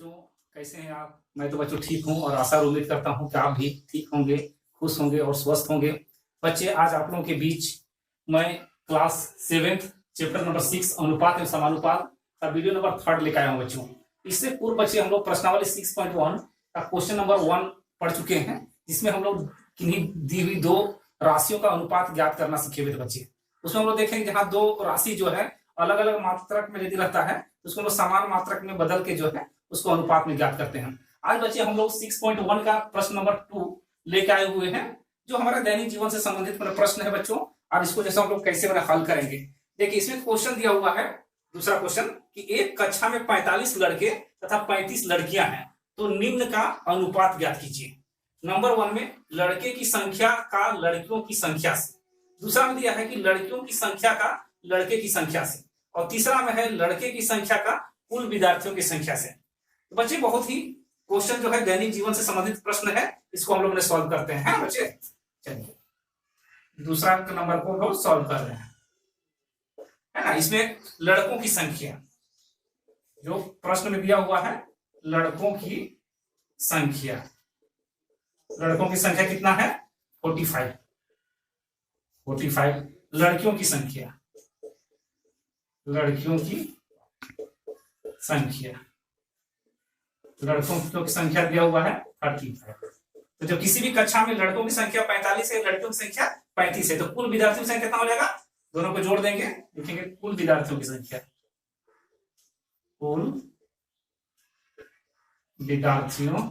बच्चों, कैसे हैं आप? मैं तो बच्चों ठीक हूँ और आशा और उम्मीद करता हूँ कि आप भी ठीक होंगे, खुश होंगे और स्वस्थ होंगे। बच्चे, आज आप लोगों के बीच मैं क्लास 7th चैप्टर नंबर 6 अनुपात एवं समानुपात का वीडियो नंबर 3 लेकर आया हूँ बच्चों। इससे पूर्व बच्चे हम लोग प्रश्नावली 6.1 का क्वेश्चन नंबर 1 पढ़ चुके हैं, जिसमें हम लोग किन्हीं दी हुई दो राशियों का अनुपात ज्ञात करना सीखे हुए थे बच्चे। उसमें हम लोग देखेंगे जहाँ दो राशि जो है अलग अलग मात्रक में यदि रहता है तो उसको हम लोग समान मात्रक में बदल के जो है उसको अनुपात में ज्ञात करते हैं। आज बच्चे हम लोग 6.1 का प्रश्न नंबर 2 लेके आए हुए हैं, जो हमारा दैनिक जीवन से संबंधित प्रश्न है बच्चों। और इसको जैसे हम लोग कैसे हल करेंगे, देखिए इसमें क्वेश्चन दिया हुआ है, दूसरा क्वेश्चन कि एक कक्षा में 45 लड़के तथा 35 लड़कियां हैं, तो निम्न का अनुपात ज्ञात कीजिए। नंबर 1 में लड़के की संख्या का लड़कियों की संख्या से, दूसरा में दिया है कि लड़कियों की संख्या का लड़के की संख्या से, और तीसरा में है लड़के की संख्या का कुल विद्यार्थियों की संख्या से। तो बच्चे बहुत ही क्वेश्चन जो है दैनिक जीवन से संबंधित प्रश्न है, इसको हम लोग ने सॉल्व करते हैं बच्चे। चलिए दूसरा नंबर को हम सॉल्व कर रहे हैं, है ना। इसमें लड़कों की संख्या जो प्रश्न में दिया हुआ है, लड़कों की संख्या, लड़कों की संख्या कितना है 45। लड़कियों की संख्या, लड़कियों की संख्या, लड़कों की संख्या दिया हुआ है 35। तो जब किसी भी कक्षा में लड़कों की संख्या 45 है, लड़कियों की संख्या 35 है, तो कुल विद्यार्थियों की संख्या कितना हो जाएगा, दोनों को जोड़ देंगे, लिखेंगे कुल विद्यार्थियों की संख्या, कुल विद्यार्थियों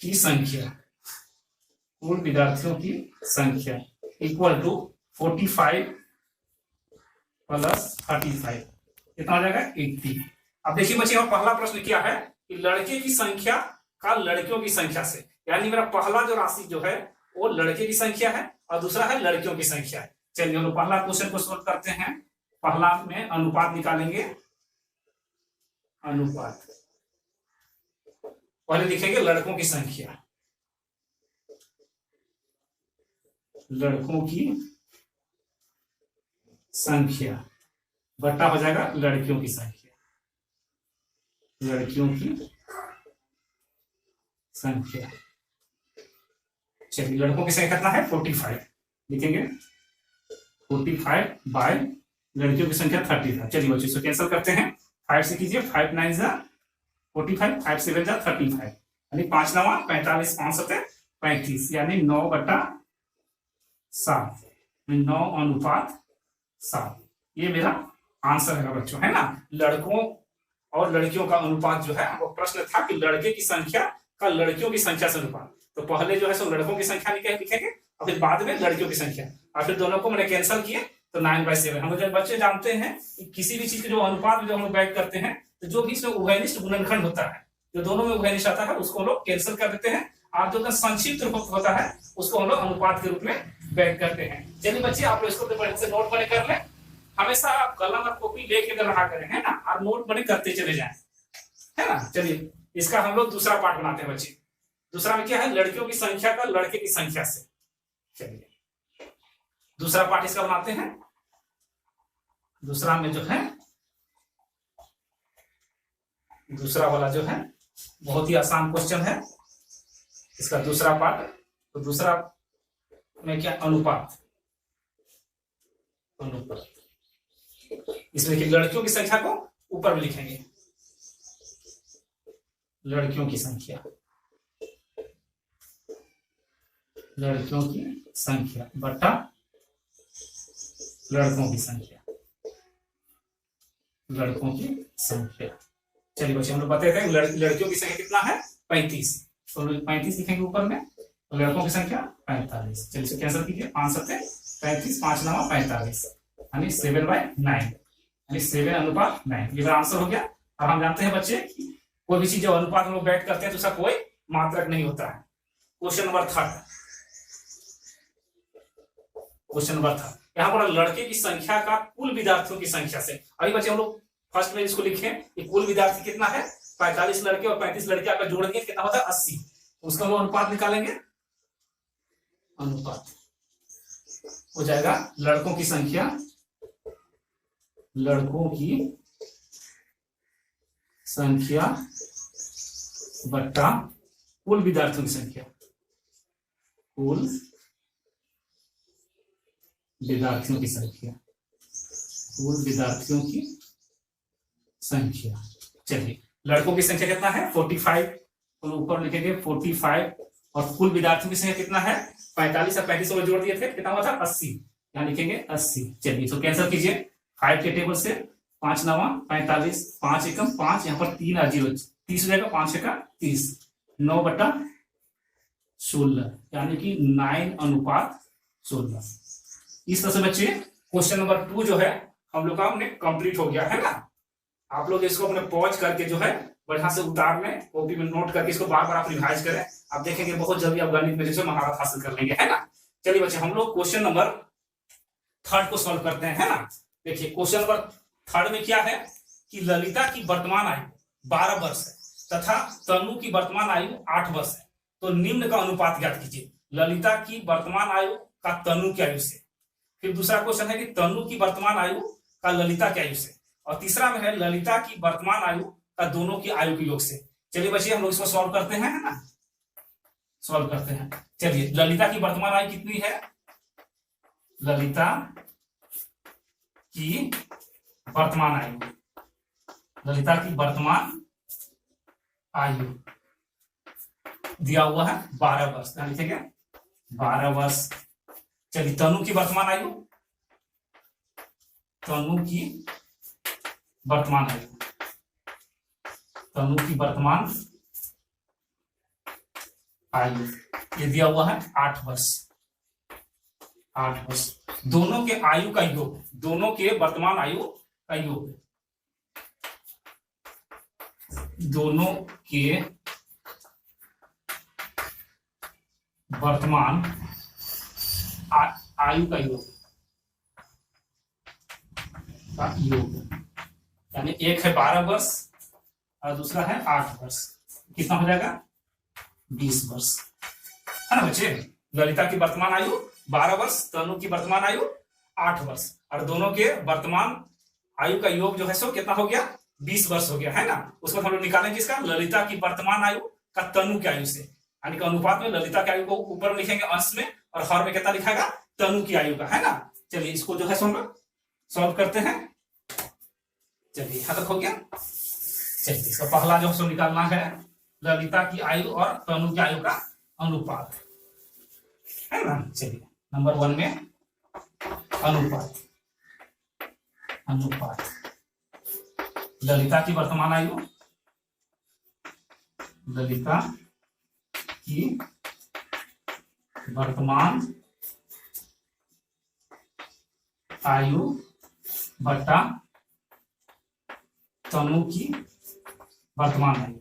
की संख्या, कुल विद्यार्थियों की संख्या इक्वल टू 45 प्लस 35, कितना हो जाएगा 80। अब देखिए बच्चे, यहाँ पहला प्रश्न क्या है कि लड़के की संख्या का लड़कियों की संख्या से, यानी मेरा पहला जो राशि जो है वो लड़के की संख्या है और दूसरा है लड़कियों की संख्या है। चलिए हम लोग पहला क्वेश्चन को सोल्व करते हैं। पहला में अनुपात निकालेंगे, अनुपात पहले लिखेंगे लड़कों की संख्या, लड़कों की संख्या बट्टा हो जाएगा लड़कियों की संख्या, लड़कियों की संख्या। चलिए लड़कों की संख्या कितना है 45, लिखेंगे 45 बाय लड़कियों की संख्या 30 था। चलिए बच्चों इसको कैंसिल करते हैं, 5 से कीजिए, 5 9 जा 45, 5 7 जा 35, यानी 5 9 45, 5 7 35, यानी 9/7, 9:7। ये मेरा आंसर है बच्चों, है ना। लड़कों और लड़कियों का अनुपात जो है, वो प्रश्न था कि लड़के की संख्या का लड़कियों की संख्या से अनुपात, तो पहले जो है सो लड़कों की संख्या लिखेंगे और फिर बाद में लड़कियों की संख्या, और फिर दोनों को मैंने कैंसिल किए तो 9/7। हम लोग बच्चे जानते हैं कि किसी भी चीज के जो अनुपात जो हम लोग बैक करते हैं, तो जो भी इसमें उभयनिष्ठ गुणनखंड होता है, जो दोनों में उभयनिष्ठ आता है, उसको हम लोग कैंसिल कर देते हैं, और जो संक्षिप्त रूप होता है उसको हम लोग अनुपात के रूप में बैक करते हैं। चलिए बच्चे, आप लोग इसको बढ़िया से नोट बने कर लें, हमेशा आप कलम और कॉपी लेके रहा करें, है ना, और नोट बने करते चले जाएं, है ना। चलिए इसका हम लोग दूसरा पार्ट बनाते हैं बच्चे। दूसरा में क्या है, लड़कियों की संख्या का लड़के की संख्या से। चलिए दूसरा पार्ट इसका बनाते हैं। दूसरा में जो है, दूसरा वाला जो है बहुत ही आसान क्वेश्चन है, इसका दूसरा पार्ट। तो दूसरा में क्या, अनुपात, अनुपात। इसमें कि लड़कियों की संख्या को ऊपर में लिखेंगे, लड़कियों की संख्या, लड़कियों की संख्या बटा लड़कों की संख्या, लड़कों की संख्या। चलिए बच्चे, हम लोग बताते हैं लड़कियों की संख्या कितना है 35, तो 35 लिखेंगे ऊपर में, तो लड़कों की संख्या 45। चलिए इसे कैंसिल कीजिए, 5 7 35, 5 9 45, यानी 7/9, यानी 7:9। ये मेरा आंसर हो गया। अब हम जानते हैं बच्चे कोई भी चीज जब अनुपात हम लोग बैठ करते हैं तो उसका कोई मात्रक नहीं होता है। क्वेश्चन नंबर 3, क्वेश्चन नंबर 3, यहाँ पर लड़के की संख्या का कुल विद्यार्थियों की संख्या से। अभी बच्चे हम लोग फर्स्ट में इसको लिखें कि कुल विद्यार्थी कितना है 45 लड़के और 35 लड़के आपका जोड़ दिए कितना होता है 80, उसका हम अनुपात निकालेंगे। अनुपात हो जाएगा लड़कों की संख्या, लड़कों की संख्या बट्टा कुल विद्यार्थियों की संख्या, कुल विद्यार्थियों की संख्या, कुल विद्यार्थियों की संख्या। चलिए, लड़कों की संख्या कितना है 45, तो ऊपर लिखेंगे 45 और कुल विद्यार्थियों की संख्या कितना है 45 और 35 जोड़ दिए थे, कितना हुआ था 80, यहाँ लिखेंगे 80। चलिए तो कैंसिल कीजिए 5 के टेबल से, 5 9 45, 5 एकम 5, यहाँ पर 3 और 0 30 हो जाएगा, 5 का 30, 9/16 यानी कि 9:16। इस तरह से बच्चे क्वेश्चन नंबर 2 जो है हम लोग का हमने कंप्लीट हो गया है ना। आप लोग इसको अपने पॉज करके जो है बढ़िया से उतार लें, कॉपी में नोट करके इसको बार बार आप रिवाइज करें, आप देखेंगे बहुत जल्दी आप गणित में जैसे महारत हासिल कर लेंगे, है ना। चलिए बच्चे हम लोग क्वेश्चन नंबर 3 को सॉल्व करते हैं, है ना। देखिए क्वेश्चन नंबर 3 में क्या है कि ललिता की वर्तमान आयु 12 वर्ष है तथा तनु की वर्तमान आयु 8 वर्ष है, तो निम्न का अनुपात ज्ञात कीजिए ललिता की वर्तमान आयु का तनु की आयु से। फिर दूसरा क्वेश्चन है कि तनु की वर्तमान आयु का ललिता की आयु से, और तीसरा में है ललिता की वर्तमान आयु का दोनों की आयु के योग से। चलिए बच्चे हम लोग इसको सॉल्व करते हैं, है ना, सॉल्व करते हैं। चलिए ललिता की वर्तमान आयु कितनी है, ललिता की वर्तमान आयु, ललिता की वर्तमान आयु दिया हुआ है 12 वर्ष, यहाँ लिखेंगे 12 वर्ष। चलिए तनु की वर्तमान आयु, तनु की वर्तमान आयु, तनु की वर्तमान आयु ये दिया हुआ है 8 वर्ष, 8 वर्ष। दोनों के आयु का योग, दोनों के वर्तमान आयु का योग, दोनों के वर्तमान आयु का योग, यानी एक है 12 वर्ष और दूसरा है 8 वर्ष, कितना हो जाएगा 20 वर्ष, है ना बच्चे। ललिता की वर्तमान आयु 12 वर्ष, तनु की वर्तमान आयु 8 वर्ष, और दोनों के वर्तमान आयु का योग जो है सो कितना हो गया 20 वर्ष हो गया, है ना। उसको हम लोग निकालेंगे इसका ललिता की वर्तमान आयु का तनु की आयु से, यानी कि अनुपात में ललिता की आयु को ऊपर लिखेंगे अंश में और हर में कितना लिखाएगा तनु की आयु का, है ना। चलिए इसको जो है सो हम लोग सॉल्व करते हैं। चलिए यहां तक हो गया। चलिए इसका पहला जो है निकालना है ललिता की आयु और तनु की आयु का अनुपात, है ना। चलिए नंबर 1 में अनुपात, अनुपात ललिता की वर्तमान आयु, ललिता की वर्तमान आयु बटा तनु की वर्तमान आयु,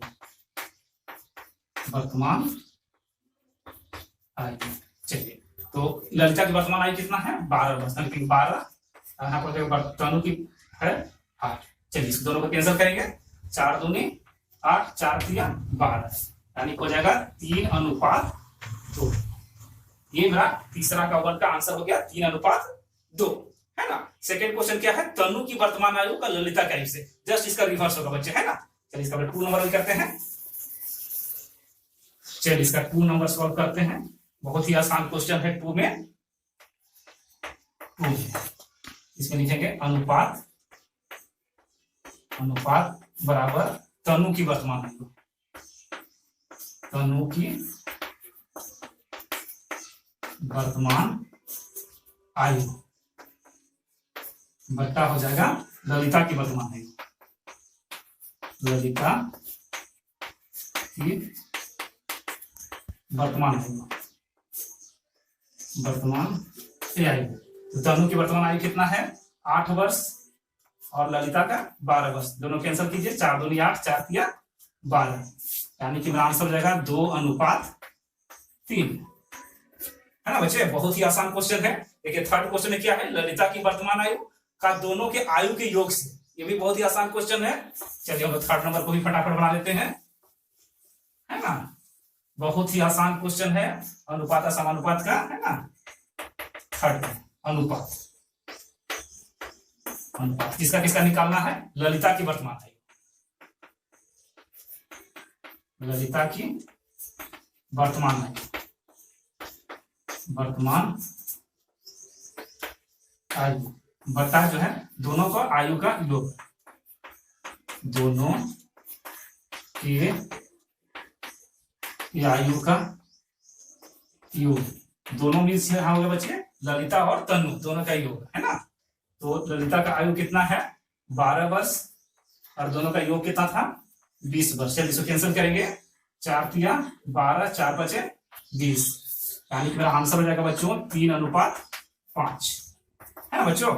वर्तमान आयु। चलिए तो ललिता की वर्तमान आयु कितना है 12 वर्ष, 12, यहाँ पर तनु की है 8। चलिए इस दोनों को कैंसिल करेंगे, 4 दूनी 8, 4 तिया 12, यानी हो जाएगा 3:2। ये मेरा तीसरा का वर्ग का आंसर हो गया 3:2, है ना। सेकेंड क्वेश्चन क्या है, तनु की वर्तमान आयु का ललिता की आयु से, जस्ट इसका रिवर्स होगा बच्चे, है ना। चलिए इसका 2 नंबर करते हैं। चलिए इसका 2 नंबर सॉल्व करते हैं, बहुत ही आसान क्वेश्चन है 2 में। इसमें लिखेंगे अनुपात, अनुपात बराबर तनु की वर्तमान आयु, तनु की वर्तमान आयु बट्टा हो जाएगा ललिता की वर्तमान आयु, ललिता की वर्तमान आयु, वर्तमान आयु। तो तनु की वर्तमान आयु कितना है 8 वर्ष और ललिता का 12 वर्ष, दोनों कैंसिल कीजिए, 4 दूनी 8, 4 तिया 12, यानी कि मेरा आंसर हो जाएगा 2:3, है ना बच्चे। बहुत ही आसान क्वेश्चन है। देखिए थर्ड क्वेश्चन में क्या है, ललिता की वर्तमान आयु का दोनों के आयु के योग से, ये भी बहुत ही आसान क्वेश्चन है। चलिए हम थर्ड नंबर को भी फटाफट बना लेते हैं, है ना। बहुत ही आसान क्वेश्चन है, अनुपात समानुपात का, है ना। थर्ड अनुपात, अनुपात किसका किसका निकालना है, ललिता की वर्तमान आयु, ललिता की वर्तमान आयु बता जो है दोनों का आयु का योग, दोनों के आयु का योग, दोनों मीन्स यहाँ हो गया बच्चे ललिता और तनु दोनों का योग है ना। तो ललिता का आयु कितना है 12 वर्ष और दोनों का योग कितना था 20 वर्ष। चलिए इसको कैंसिल करेंगे, 4 तिया 12, 4 बचे 20, यानी कि मेरा आंसर हो जाएगा बच्चों 3:5 है ना बच्चों।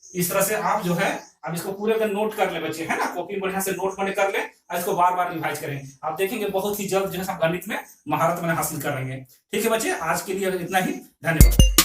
इस तरह से आप जो है अब इसको पूरे अगर नोट कर ले बच्चे है ना, कॉपी बढ़िया से नोट बने कर ले और इसको बार बार रिवाइज करें, आप देखेंगे बहुत ही जल्द जो है गणित में महारत में हासिल कर लेंगे। ठीक है बच्चे, आज के लिए इतना ही, धन्यवाद।